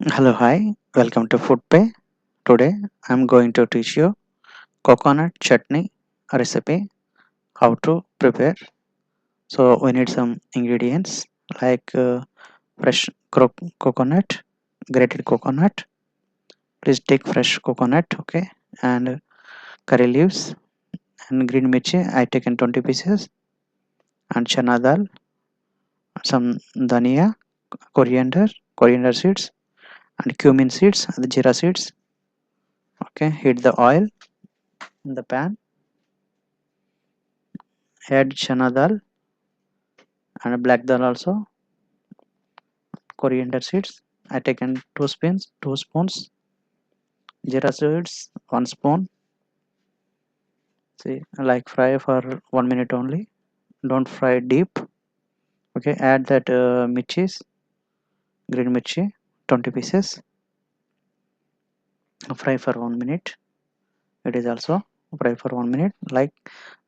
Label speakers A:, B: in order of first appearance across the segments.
A: Hello, hi, welcome to FOODPE. Today I'm going to teach you coconut chutney recipe how to prepare. So we need some ingredients like fresh coconut, grated coconut. Please take fresh coconut, okay, and curry leaves and green mirchi. I taken 20 pieces and chana dal, some dhania, coriander seeds, and cumin seeds, the jeera seeds. Okay, heat the oil in the pan. Add chana dal and black dal also, coriander seeds. I taken two spoons, jeera seeds, 1 spoon. See, like fry for 1 minute only. Don't fry deep. Okay, add that mirchis, green mirchi, 20 pieces. Fry for 1 minute. It is also fry for 1 minute, like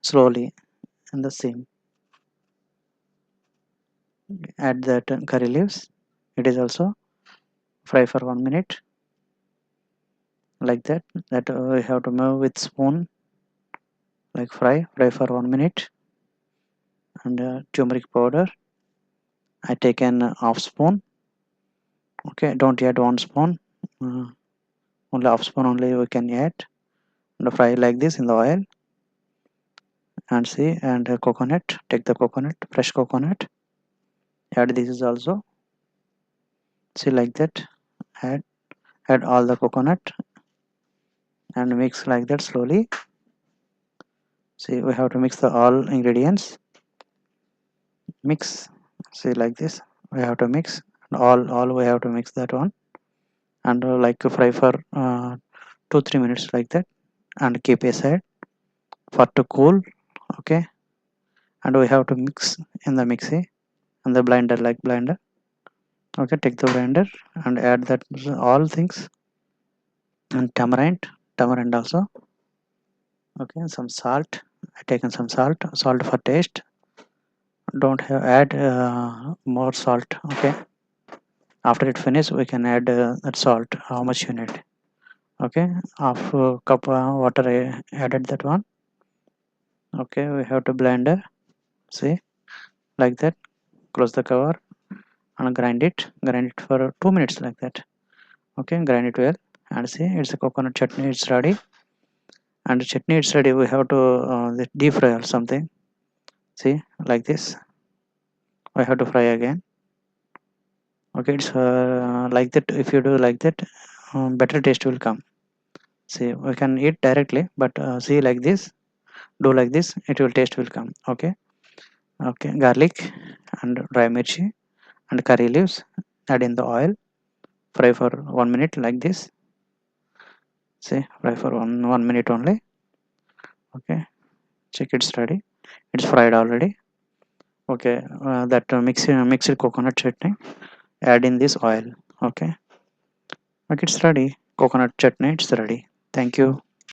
A: slowly in the same. Add that curry leaves. It is also fry for 1 minute, like that. That we have to move with spoon, like fry for 1 minute. And turmeric powder I taken half spoon. Okay, don't add 1 spoon. uh, Only half spoon only we can add and fry like this in the oil. And see, and coconut, take the coconut, fresh coconut, add this is also. See, like that. Add all the coconut and mix like that slowly. See, we have to mix the all ingredients. Mix. See, like this we have to mix. All we have to mix that one. And like fry for 2-3 minutes like that, and keep aside for to cool. Okay, and we have to mix in the mixie and the blender, like blender. Okay, take the blender and add that all things. And tamarind also. Okay, some salt. I taken some salt for taste. Don't have add more salt. Okay, after it finish we can add that salt how much you need. Okay, half cup water I added that one. Okay, we have to blender. See, like that. Close the cover and grind it for 2 minutes like that. Okay, grind it well. And see, it's a coconut chutney, it's ready. And chutney it's ready, we have to deep fry or something. See, like this we have to fry again. Okay, it's like that. If you do like that, better taste will come. See, we can eat directly, but see, like this, do like this, it will taste will come. Okay. Okay, garlic and dry mirchi and curry leaves, add in the oil, fry for 1 minute like this. See, fry for one minute only. Okay, check it's ready, it's fried already. Okay, that mixed coconut chutney, add in this oil. Okay, okay, it's ready. Coconut chutney, it's ready. Thank you.